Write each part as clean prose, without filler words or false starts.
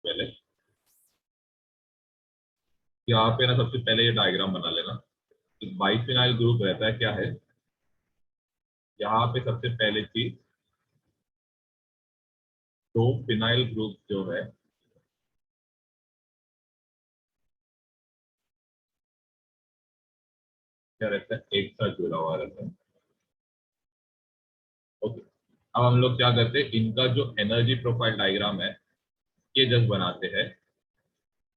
पहले यहाँ पे ना सबसे पहले ये डायग्राम बना लेना। एक बाइफिनाइल ग्रुप रहता है, क्या है यहाँ पे सबसे पहले चीज, दो फिनाइल ग्रुप जो है क्या रहता है, एक साथ जुड़ा हुआ रहता है। ओके, अब हम लोग क्या करते हैं, इनका जो एनर्जी प्रोफाइल डायग्राम है ये जस्ट बनाते हैं।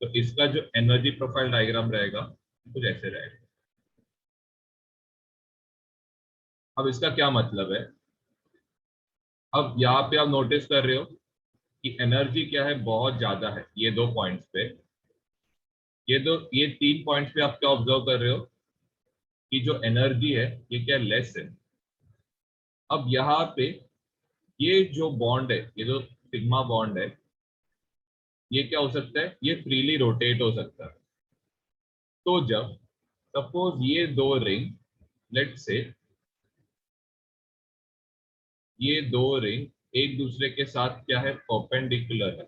तो इसका जो एनर्जी प्रोफाइल डायग्राम रहेगा कुछ ऐसे रहेगा। अब इसका क्या मतलब है, अब यहाँ पे आप नोटिस कर रहे हो कि एनर्जी क्या है, बहुत ज्यादा है ये दो पॉइंट्स पे। ये तीन पॉइंट्स पे आप क्या ऑब्जर्व कर रहे हो कि जो एनर्जी है ये क्या लेस है। अब यहाँ पे ये जो बॉन्ड है, ये जो सिग्मा बॉन्ड है, ये क्या हो सकता है, ये फ्रीली रोटेट हो सकता है। तो जब सपोज ये दो रिंग, लेट से ये दो रिंग एक दूसरे के साथ क्या है, परपेंडिकुलर है,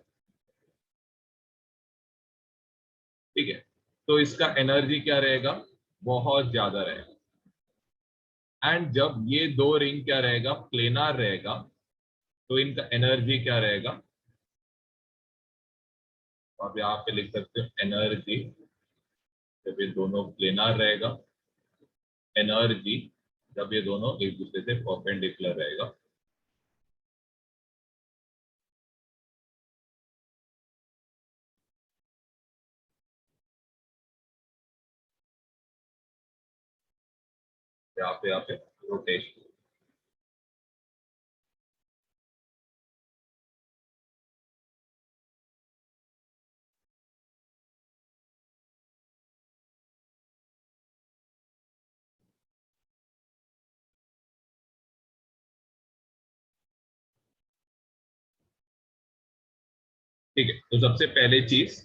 ठीक है, तो इसका एनर्जी क्या रहेगा, बहुत ज्यादा रहेगा। एंड जब ये दो रिंग क्या रहेगा, प्लेनार रहेगा, तो इनका एनर्जी क्या रहेगा, तो आप यहाँ पे लिख सकते हो एनर्जी, जब ये दोनों प्लेनार रहेगा, एनर्जी जब ये दोनों एक दूसरे से परपेंडिकुलर रहेगा। यहाँ पे रोटेशन, ठीक है। तो सबसे पहले चीज,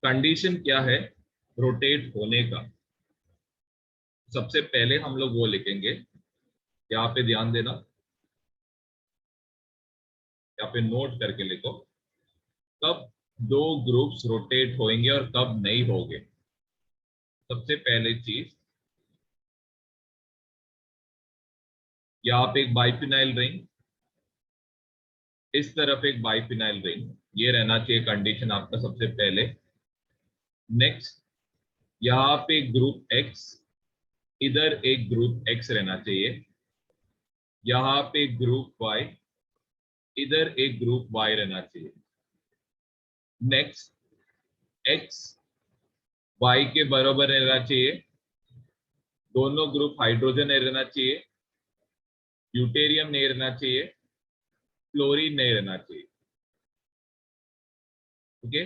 कंडीशन क्या है रोटेट होने का, सबसे पहले हम लोग वो लिखेंगे, यहाँ पे ध्यान देना, यहाँ पे नोट करके लिखो, कब दो ग्रुप्स रोटेट होंगे और कब नहीं होंगे। सबसे पहले चीज, यहाँ पे एक बाइफिनाइल रिंग, इस तरफ एक बाइफिनाइल रिंग, ये रहना चाहिए कंडीशन आपका सबसे पहले। नेक्स्ट, यहाँ पे ग्रुप एक्स, इधर एक ग्रुप एक्स रहना चाहिए, यहाँ पे ग्रुप वाई, इधर एक ग्रुप वाई रहना चाहिए। नेक्स्ट, एक्स वाई के बराबर रहना चाहिए, दोनों ग्रुप हाइड्रोजन नहीं रहना चाहिए, ड्यूटेरियम नहीं रहना चाहिए, फ्लोरीन नहीं रहना चाहिए। ओके,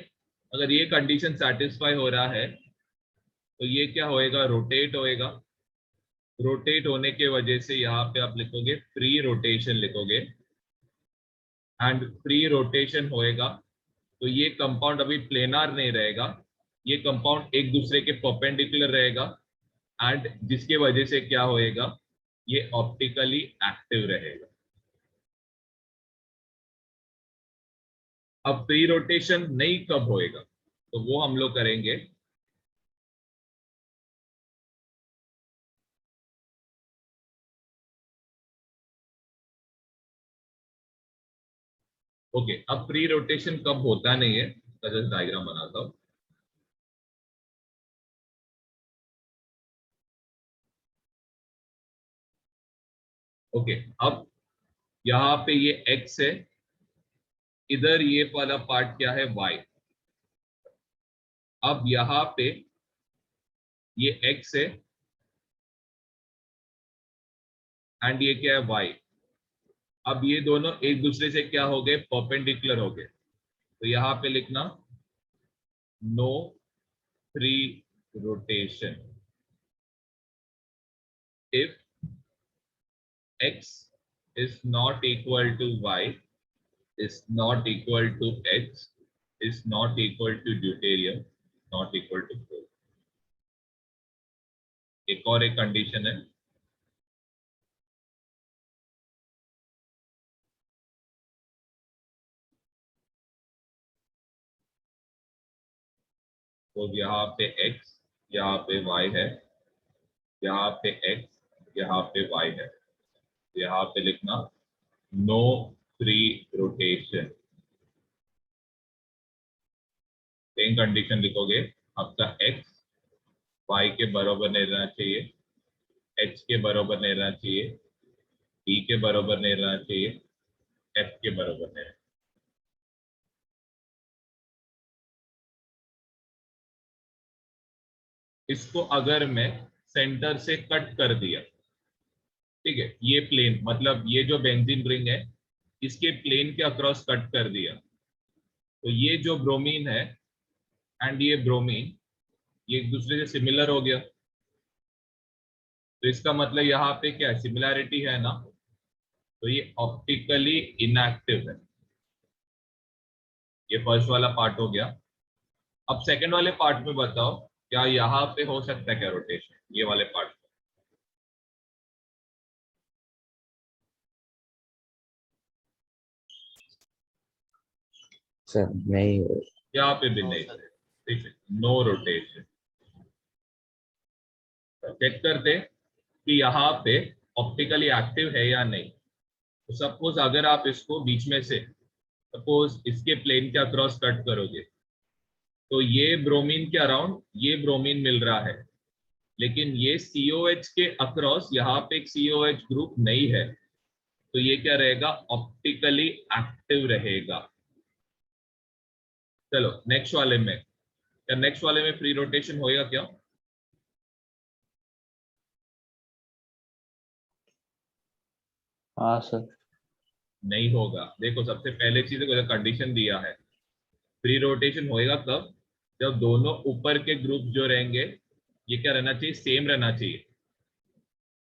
अगर ये कंडीशन सेटिस्फाई हो रहा है तो ये क्या होएगा, रोटेट होएगा। रोटेट होने के वजह से यहाँ पे आप लिखोगे फ्री रोटेशन लिखोगे, एंड फ्री रोटेशन होएगा तो ये कंपाउंड अभी प्लेनार नहीं रहेगा, ये कंपाउंड एक दूसरे के परपेंडिकुलर रहेगा, एंड जिसके वजह से क्या होएगा, ये ऑप्टिकली एक्टिव रहेगा। अब फ्री रोटेशन नहीं कब होएगा, तो वो हम लोग करेंगे। ओके, अब फ्री रोटेशन कब होता नहीं है, तो जस्ट डायग्राम बनाता हूं। ओके, अब यहाँ पे ये x है, इधर ये वाला पार्ट क्या है, y। अब यहाँ पे ये x है एंड ये क्या है, y। अब ये दोनों एक दूसरे से क्या हो गए, परपेंडिकुलर हो गए, तो यहाँ पे लिखना no free rotation if x is not equal to y, is not equal to h, is not equal to deuterium, not equal to 4। एक और एक कंडीशन है, तो यहाँ पे x, यहाँ पे y है, यहाँ पे x, यहाँ पे y है, यहाँ पे लिखना no free rotation. Same condition लिखोगे, आपका x y के बराबर नहीं रहना चाहिए, h के बराबर नहीं रहना चाहिए, d के बराबर नहीं रहना चाहिए, f के बराबर नहीं रहना। इसको अगर मैं सेंटर से कट कर दिया, ठीक है, ये प्लेन मतलब ये जो बेंजीन रिंग है इसके प्लेन के अक्रॉस कट कर दिया, तो ये जो ब्रोमीन है एंड ये ब्रोमीन, ये एक दूसरे से सिमिलर हो गया। तो इसका मतलब यहाँ पे क्या है, सिमिलैरिटी है ना, तो ये ऑप्टिकली इनएक्टिव है। ये फर्स्ट वाला पार्ट हो गया। अब सेकंड वाले पार्ट में बताओ, क्या यहाँ पे हो सकता है क्या रोटेशन, ये वाले पार्ट? सर नहीं। यहाँ पे भी नहीं, ठीक है, नो रोटेशन। चेक करते कि यहाँ पे ऑप्टिकली एक्टिव है या नहीं। तो सपोज अगर आप इसको बीच में से, सपोज इसके प्लेन के अक्रॉस कट करोगे, तो ये ब्रोमीन के अराउंड ये ब्रोमीन मिल रहा है, लेकिन ये COH के अक्रॉस यहाँ पे एक COH ग्रुप नहीं है, तो ये क्या रहेगा, ऑप्टिकली एक्टिव रहेगा। चलो नेक्स्ट वाले में, क्या नेक्स्ट वाले में फ्री रोटेशन होएगा क्या? हाँ सर। नहीं होगा। देखो सबसे पहले चीज को कंडीशन दिया है, फ्री रोटेशन होएगा कब, जब दोनों ऊपर के ग्रुप जो रहेंगे ये क्या रहना चाहिए, सेम रहना चाहिए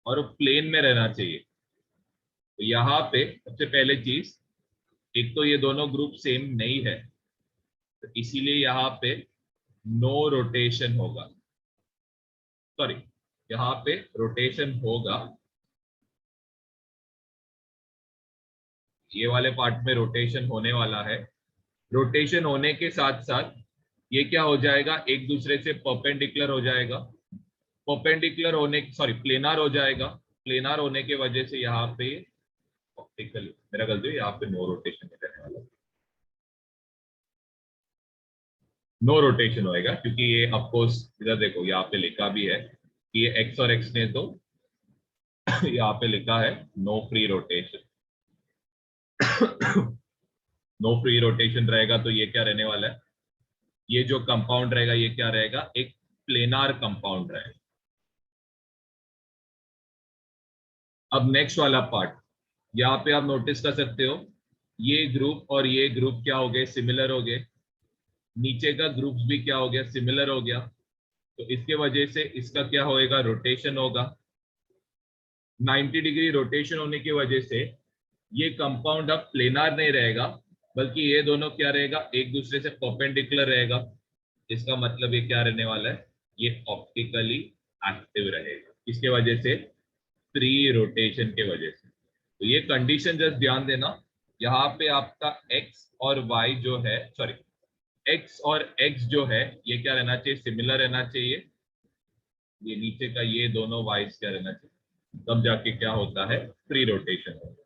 और प्लेन में रहना चाहिए। तो यहाँ पे सबसे पहले चीज, एक तो ये दोनों ग्रुप सेम नहीं है, तो इसीलिए यहाँ पे नो रोटेशन होगा, सॉरी यहाँ पे रोटेशन होगा। ये वाले पार्ट में रोटेशन होने वाला है। रोटेशन होने के साथ साथ ये क्या हो जाएगा, एक दूसरे से परपेंडिकुलर हो जाएगा, परपेंडिकुलर होने, सॉरी प्लेनार हो जाएगा। प्लेनार होने के वजह से यहाँ पे ऑप्टिकल, मेरा गलती है, यहाँ पे नो रोटेशन में रहने वाला, नो रोटेशन होएगा, क्योंकि ये ऑफकोर्स इधर देखो यहाँ पे लिखा भी है कि ये एक्स और एक्स ने, तो यहाँ पे लिखा है no free rotation. No free rotation रहेगा तो ये क्या रहने वाला है, ये जो कंपाउंड रहेगा ये क्या रहेगा, एक प्लेनार कंपाउंड रहेगा। अब नेक्स्ट वाला पार्ट, यहाँ पे आप नोटिस कर सकते हो ये ग्रुप और ये ग्रुप क्या हो गए, सिमिलर हो गए, नीचे का ग्रुप भी क्या हो गया, सिमिलर हो गया। तो इसके वजह से इसका क्या होएगा, रोटेशन होगा। 90 डिग्री रोटेशन होने की वजह से ये कंपाउंड अब प्लेनार नहीं रहेगा, बल्कि ये दोनों क्या रहेगा, एक दूसरे से परपेंडिकुलर रहेगा। इसका मतलब ये क्या रहने वाला है, ये ऑप्टिकली एक्टिव रहेगा। इसके वजह से, फ्री रोटेशन के वजह से। तो ये कंडीशन जस्ट ध्यान देना, यहाँ पे आपका x और y जो है, सॉरी x और x जो है ये क्या रहना चाहिए, सिमिलर रहना चाहिए। ये नीचे का ये दोनों वाइज क्या रहना चाहिए, तब जाके क्या होता है, फ्री रोटेशन होगा।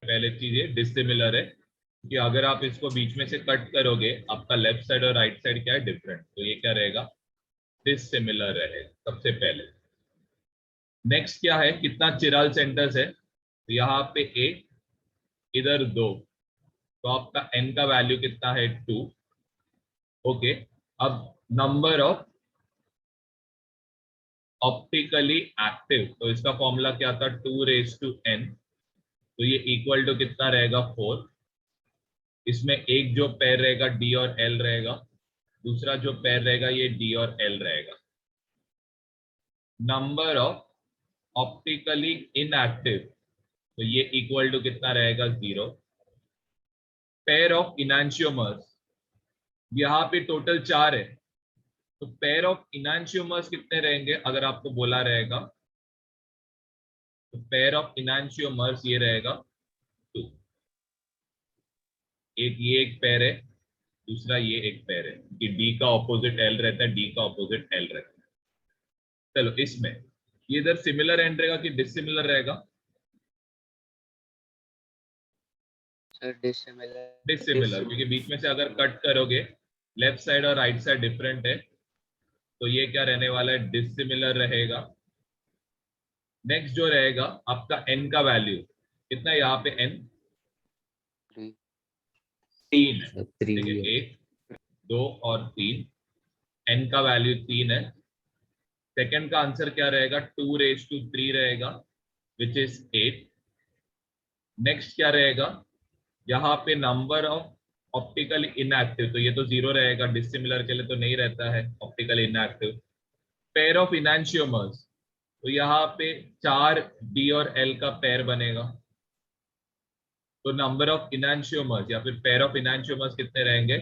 पहले चीज ये डिसिमिलर है, कि अगर आप इसको बीच में से कट करोगे, आपका लेफ्ट साइड और राइट साइड क्या है, डिफरेंट, तो ये क्या रहेगा, डिसिमिलर रहेगा सबसे पहले। नेक्स्ट क्या है, कितना चिराल सेंटर्स है, तो यहाँ पे एक, इधर दो, तो आपका n का वैल्यू कितना है, 2। ओके, अब नंबर ऑफ ऑप्टिकली एक्टिव, तो इसका फॉर्मूला क्या था, 2 raised to n, तो ये इक्वल टू कितना रहेगा, 4। इसमें एक जो पेयर रहेगा d और l रहेगा, दूसरा जो पेयर रहेगा ये d और l रहेगा। नंबर ऑफ ऑप्टिकली इनएक्टिव, तो ये इक्वल टू कितना रहेगा, 0। पेयर ऑफ इनैंशियोमर्स, यहाँ पे टोटल 4 है, तो पेयर ऑफ इनैंशियोमर्स कितने रहेंगे, अगर आपको बोला रहेगा, तो पेयर ऑफ इनैंशियोमर्स ये रहेगा 2। एक ये एक पेयर है, दूसरा ये एक पेयर है कि डी का ऑपोजिट एल रहता है, डी का ऑपोजिट एल रहता है। चलो इसमें ये इधर सिमिलर एंड रहेगा कि डिसिमिलर रहेगा? Sir dissimilar. डिसिमिलर, क्योंकि बीच में से अगर कट करोगे लेफ्ट साइड और राइट साइड डिफरेंट है, तो ये क्या रहने वाला है? डिसिमिलर रहेगा। नेक्स्ट जो रहेगा आपका एन का वैल्यू कितना है? यहाँ पे एन 3 है, ठीक है, 1 2 और 3, एन का वैल्यू 3 है। सेकंड का आंसर क्या रहेगा? 2⁻³ रहेगा, विच इज 8। नेक्स्ट क्या रहेगा? यहाँ पे नंबर ऑफ ऑप्टिकली इनएक्टिव, तो ये तो 0 रहेगा, डिसिमिलर के लिए तो नहीं रहता है ऑप्टिकली इनएक्टिव। पेयर ऑफ इनैंशियोमर्स, तो यहाँ पे 4 डी और एल का पेयर बनेगा, तो नंबर ऑफ इनैंशियोमर्स या फिर पेयर ऑफ इनैंशियोमर्स कितने रहेंगे?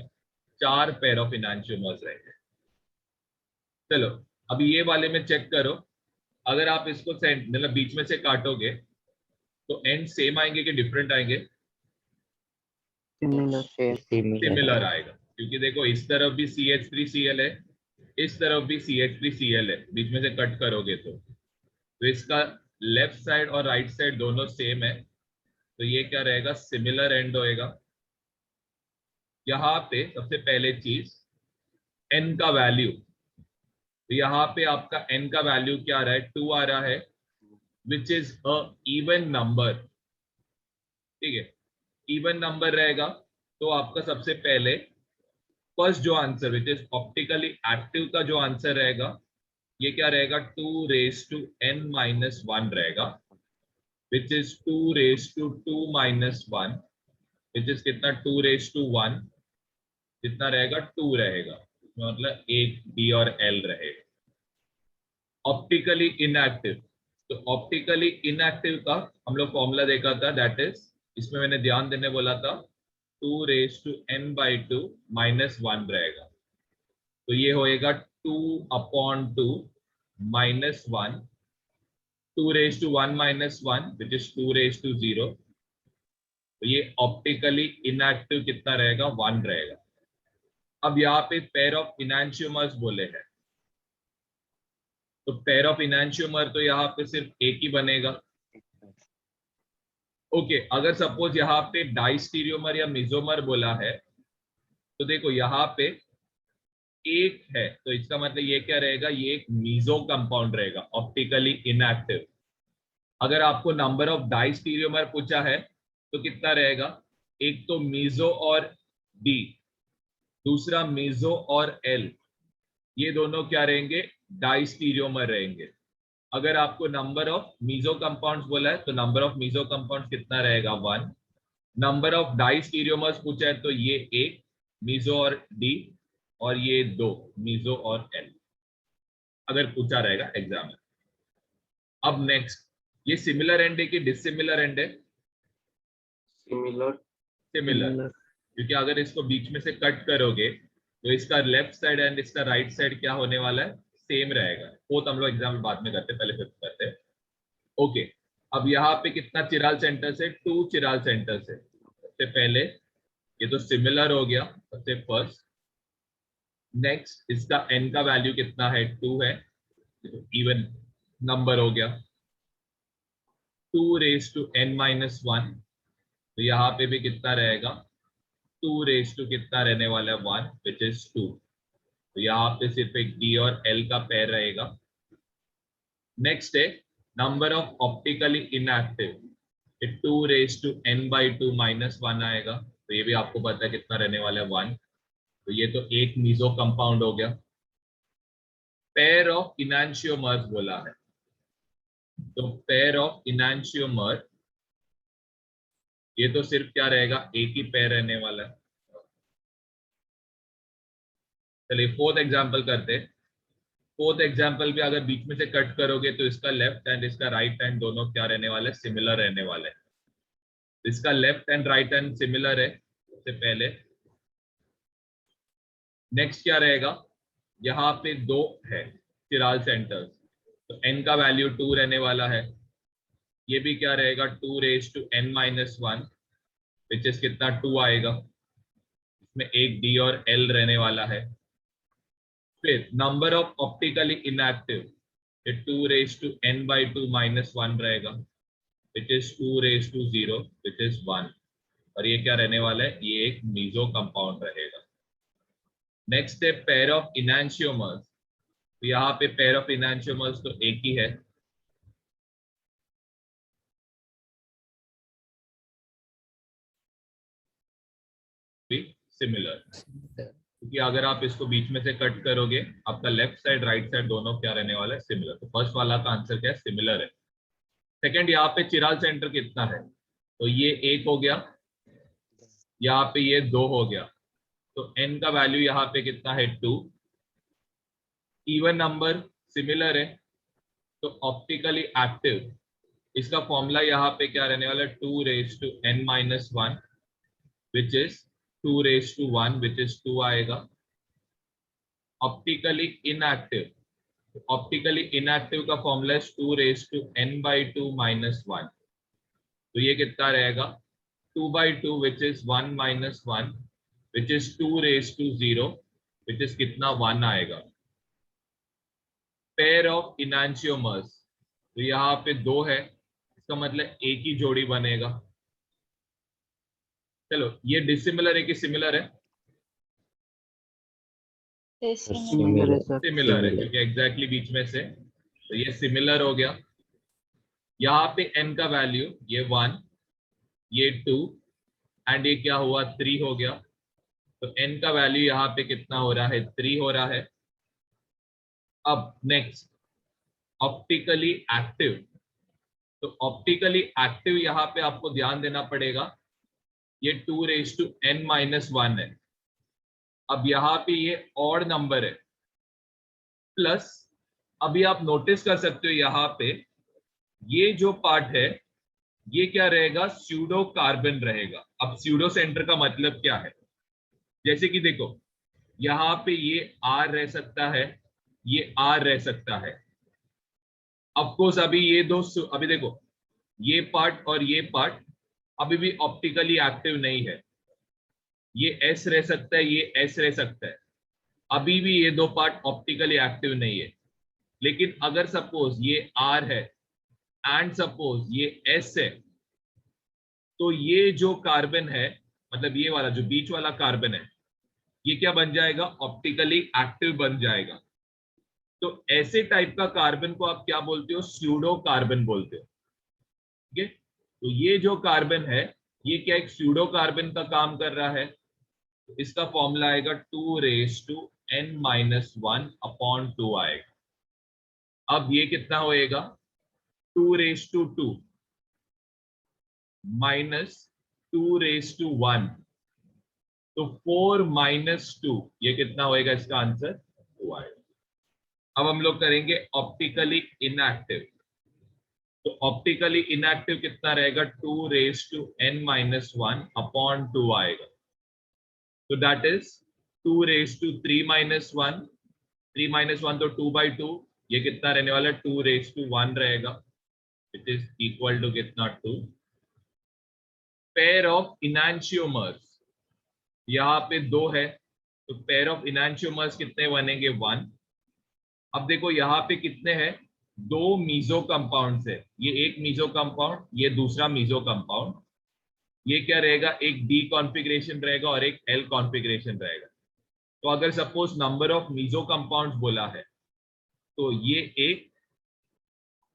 4 पेयर ऑफ इनैंशियोमर्स रहेंगे। चलो अभी ये वाले में चेक करो, अगर आप इसको मतलब बीच में से काटोगे तो एंड सेम आएंगे कि डिफरेंट आएंगे? सिमिलर आएगा, क्योंकि देखो इस तरफ भी CH3Cl है, इस तरफ भी CH3Cl है, बीच में से कट करोगे तो इसका लेफ्ट साइड और राइट साइड दोनों सेम है, तो ये क्या रहेगा? सिमिलर एंड होएगा। यहाँ पे सबसे पहले चीज n का वैल्यू, तो यहाँ पे आपका n का वैल्यू क्या आ रहा है? 2 आ रहा है, which is a even number, ठीक है, इवन नंबर रहेगा। तो आपका सबसे पहले फर्स्ट जो answer which is optically active का जो आंसर रहेगा, ये क्या रहेगा? 2⁻n−1 रहेगा, विच इज 2⁻2−1, विच इज कितना? 2⁻1, कितना रहेगा? 2 रहेगा, मतलब एक डी और एल रहेगा। ऑप्टिकली इनएक्टिव, तो ऑप्टिकली इनएक्टिव का हम लोग फॉर्मूला देखा था, दैट इज, इसमें मैंने ध्यान देने बोला था, 2⁻n/2 -1 रहेगा, तो ये होएगा 2/2 -1, 2⁻1 - 1 विच इज 2⁻0, तो ये ऑप्टिकली इनएक्टिव कितना रहेगा? 1 रहेगा। अब यहाँ पे पेयर ऑफ इनैंशियोमर्स बोले हैं, तो पेयर ऑफ इनैंशियोमर तो यहाँ पे सिर्फ एक ही बनेगा। ओके, अगर सपोज यहाँ पे डाइस्टीरियोमर या मिजोमर बोला है, तो देखो यहाँ पे एक है, तो इसका मतलब ये क्या रहेगा? ये एक मीजो कंपाउंड रहेगा, ऑप्टिकली इनएक्टिव। अगर आपको नंबर ऑफ डाइस्टीरियोमर पूछा है तो कितना रहेगा? एक तो मीजो और डी, दूसरा मीजो और एल, ये दोनों क्या रहेंगे? डाइस्टीरियोमर रहेंगे। अगर आपको नंबर ऑफ मीजो कंपाउंड्स बोला है तो नंबर ऑफ मीजो कंपाउंड्स कितना रहेगा? 1। नंबर ऑफ डाइस्टीरियोमर्स पूछा है तो ये एक मीजो और डी, और ये 2 मीजो और एल, अगर पूछा रहेगा एग्जाम में। अब नेक्स्ट, ये सिमिलर एंड है कि डिसिमिलर एंड है? सिमिलर, क्योंकि अगर इसको बीच में से कट करोगे तो इसका लेफ्ट साइड एंड इसका राइट साइड क्या होने वाला है? सेम रहेगा। फोर्थ हम लोग एग्जाम में बाद में करते, पहले फिफ्थ करते हैं। ओके, अब यहाँ पे कितना चिराल सेंटर से? 2 चिराल सेंटर से। सबसे पहले ये तो सिमिलर हो गया सबसे फर्स्ट। नेक्स्ट इसका n का वैल्यू कितना है? 2 है, इवन नंबर हो गया। 2⁻n−1, तो यहाँ पे भी कितना रहेगा? 2 कितना रहने वाला है? 1, विच इज 2, तो यहाँ पे सिर्फ एक डी और एल का पेयर रहेगा। नेक्स्ट है number of optically inactive, 2⁻n/2 -1 आएगा, तो ये भी आपको पता है कितना रहने वाला है? 1, तो ये तो एक मीजो कंपाउंड हो गया। पेयर ऑफ इनैंशियोमर्स बोला है, तो पेयर ऑफ इनैंशियोमर, ये तो सिर्फ क्या रहेगा? एक ही पेयर रहने वाला है। चलिए फोर्थ एग्जांपल करते हैं। फोर्थ एग्जांपल भी अगर बीच में से कट करोगे तो इसका लेफ्ट एंड इसका राइट हैंड दोनों क्या रहने वाले? सिमिलर रहने वाले हैं। इसका left and right hand similar है सबसे पहले। नेक्स्ट क्या रहेगा? यहाँ पे 2 है चिराल सेंटर्स, तो n का वैल्यू 2 रहने वाला है। ये भी क्या रहेगा? 2⁻n−1, विच इज कितना? 2 आएगा। इसमें एक डी और एल रहने वाला है। फिर नंबर ऑफ ऑप्टिकली इनएक्टिव, ये 2^n/2 -1 रहेगा, विच इज 2^0 विच इज 1। और ये क्या रहने वाला है, ये एक मीजो कंपाउंड रहेगा। नेक्स्ट है पेयर ऑफ इनैंशियोमर्स। तो यहाँ पे पेयर ऑफ इनैंशियोमर्स तो एक ही है, सिमिलर, क्योंकि अगर आप इसको बीच में से कट करोगे आपका लेफ्ट साइड राइट साइड दोनों क्या रहने वाला है, सिमिलर। तो फर्स्ट वाला का आंसर क्या है, सिमिलर है। सेकंड, यहाँ पे चिराल सेंटर कितना है, तो ये 1 हो गया, यहाँ पे ये 2 हो गया, तो n का वैल्यू यहाँ पे कितना है, 2। इवन नंबर, सिमिलर है, तो ऑप्टिकली एक्टिव, इसका फॉर्मूला यहाँ पे क्या रहने वाला है, 2^n-1 which is 2^1 which is 2 आएगा। ऑप्टिकली इनएक्टिव, ऑप्टिकली इनएक्टिव का फॉर्मूला है 2^n/2 -1, तो ये कितना रहेगा, 2/2 which is 1 - 1 which is 2^0 which is कितना, 1 आएगा। पेयर ऑफ इनैंशियोमर्स, तो यहाँ पे 2 है, इसका मतलब एक ही जोड़ी बनेगा। चलो, ये डिसिमिलर है कि सिमिलर है, सिमिलर है सर। सिमिलर है क्योंकि एग्जैक्टली बीच में से, तो ये सिमिलर हो गया। यहाँ पे n का वैल्यू ये 1, ये 2 एंड ये क्या हुआ, 3 हो गया, तो n का वैल्यू यहाँ पे कितना हो रहा है, 3 हो रहा है। अब नेक्स्ट, ऑप्टिकली एक्टिव, तो ऑप्टिकली एक्टिव यहाँ पे आपको ध्यान देना पड़ेगा, ये 2^n-1 है। अब यहाँ पे ये ऑड नंबर है, प्लस अभी आप नोटिस कर सकते हो यहाँ पे ये जो पार्ट है ये क्या रहेगा, स्यूडो कार्बन रहेगा। अब स्यूडो सेंटर का मतलब क्या है, जैसे कि देखो यहाँ पे ये R रह सकता है, ये R रह सकता है। ऑफकोर्स अभी ये दो, अभी देखो ये पार्ट और ये पार्ट अभी भी ऑप्टिकली एक्टिव नहीं है, ये S रह सकता है, ये S रह सकता है, अभी भी ये दो पार्ट ऑप्टिकली एक्टिव नहीं है। लेकिन अगर सपोज ये R है एंड सपोज ये S है, तो ये जो कार्बन है, मतलब ये वाला जो बीच वाला कार्बन है, ये क्या बन जाएगा, ऑप्टिकली एक्टिव बन जाएगा। तो ऐसे टाइप का कार्बन को आप क्या बोलते हो, स्यूडो कार्बन बोलते हो। ठीक है, तो ये जो कार्बन है ये क्या एक स्यूडो कार्बन का काम कर रहा है, तो इसका फॉर्मूला आएगा 2^n-1/2 आएगा। अब ये कितना होएगा, 2^2 -2^1, तो 4 - 2, ये कितना होएगा, इसका आंसर 2 आएगा। अब हम लोग करेंगे ऑप्टिकली इनएक्टिव, तो ऑप्टिकली इनएक्टिव कितना रहेगा, 2^n-1/2 आएगा, तो दैट इज 2^3-1, 3 - 1 तो 2/2, ये कितना रहने वाला है, 2^1 रहेगा, विच इज इक्वल टू कितना, 2। पेयर ऑफ इनैंशियोमर्स, यहाँ पे 2 है, तो पेयर ऑफ इनैंशियोमर्स कितने बनेंगे, 1। अब देखो यहाँ पे कितने हैं, 2 मीजो कंपाउंड्स है, ये एक मीजो कंपाउंड, ये दूसरा मीजो कंपाउंड, ये क्या रहेगा, एक डी कॉन्फ़िगरेशन रहेगा और एक एल कॉन्फ़िगरेशन रहेगा। तो अगर suppose number of meso compounds बोला है, तो ये 1,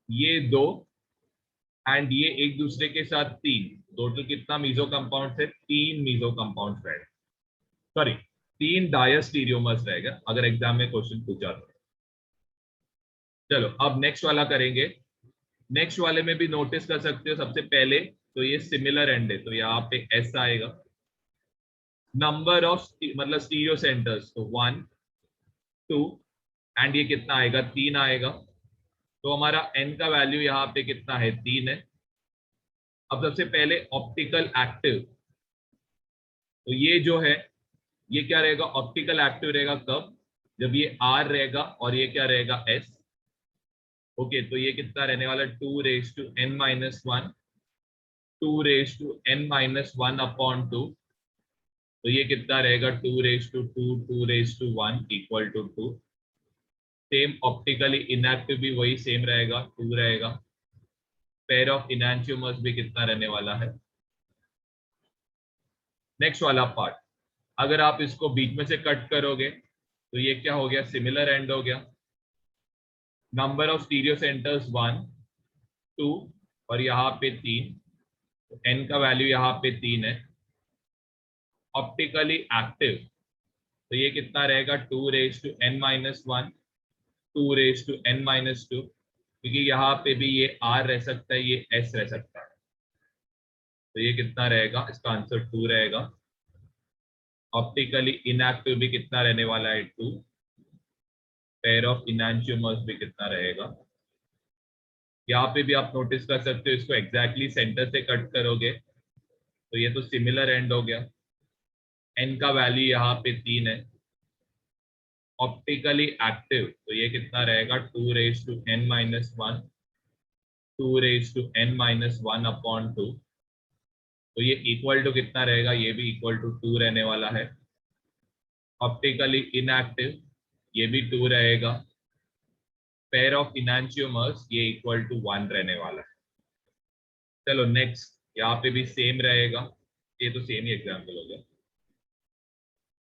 ये 2 एंड ये एक दूसरे के साथ 3, टोटल कितना मीजो कंपाउंड्स है, 3 मीजो कंपाउंड्स रहेगा, सॉरी 3 डायस्टीरियोमर्स रहेगा अगर एग्जाम में क्वेश्चन पूछा तो। चलो अब नेक्स्ट वाला करेंगे। नेक्स्ट वाले में भी नोटिस कर सकते हो, सबसे पहले तो ये सिमिलर एंड है, तो यहाँ पे S आएगा। नंबर ऑफ मतलब स्टीरियो सेंटर्स, तो 1 2 एंड ये कितना आएगा, 3 आएगा, तो हमारा n का वैल्यू यहाँ पे कितना है, 3 है। अब सबसे पहले ऑप्टिकल एक्टिव, तो ये जो है ये क्या रहेगा, ऑप्टिकल एक्टिव रहेगा कब, जब ये R रहेगा और ये क्या रहेगा, S। ओके, तो ये कितना रहने वाला, 2^n-1, 2^n-1/2, तो ये कितना रहेगा 2^2 2^1 equal to 2। Same optically inactive भी वही सेम रहेगा, 2 रहेगा। पेयर ऑफ इनैंशियोमर्स भी कितना रहने वाला है। नेक्स्ट वाला पार्ट, अगर आप इसको बीच में से कट करोगे तो ये क्या हो गया, सिमिलर एंड हो गया। नंबर ऑफ स्टीरियो सेंटर्स 1 2 और यहाँ पे 3, तो n का वैल्यू यहाँ पे 3 है। ऑप्टिकली एक्टिव तो ये कितना रहेगा 2^n-1 2^n-2, क्योंकि यहाँ पे भी ये r रह सकता है, ये s रह सकता है, तो ये कितना रहेगा, इसका आंसर 2 रहेगा। ऑप्टिकली इनएक्टिव भी कितना रहने वाला है 2। पेयर ऑफ इनैंशियोमर्स भी कितना रहेगा। यहाँ पे भी आप नोटिस कर सकते हो, इसको एग्जैक्टली सेंटर से कट करोगे तो ये तो सिमिलर एंड हो गया। n का वैल्यू यहाँ पे 3 है। ऑप्टिकली एक्टिव तो ये कितना रहेगा 2^n-1 2^n-1 अपॉन 2, तो ये इक्वल टू कितना रहेगा, ये भी इक्वल टू 2 रहने वाला है। ऑप्टिकली इनएक्टिव ये भी 2 रहेगा। पेयर ऑफ इनैंशियोमर्स ये इक्वल टू 1 रहने वाला है। चलो नेक्स्ट, यहाँ पे भी सेम रहेगा, ये तो सेम ही एग्जाम्पल हो गया।